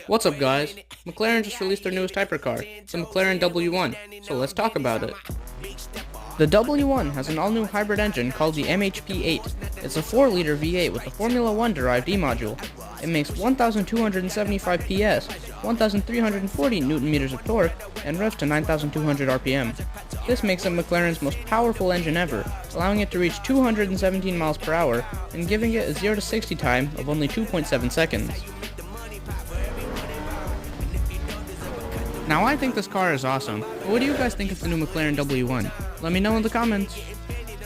What's up, guys? McLaren just released their newest hypercar, the McLaren W1, so let's talk about it. The W1 has an all-new hybrid engine called the MHP8. It's a 4-liter V8 with a Formula 1 derived E-module. It makes 1,275 PS, 1,340 Nm of torque, and revs to 9,200 RPM. This makes it McLaren's most powerful engine ever, allowing it to reach 217 miles per hour and giving it a 0 to 60 time of only 2.7 seconds. Now I think this car is awesome, but what do you guys think of the new McLaren W1? Let me know in the comments.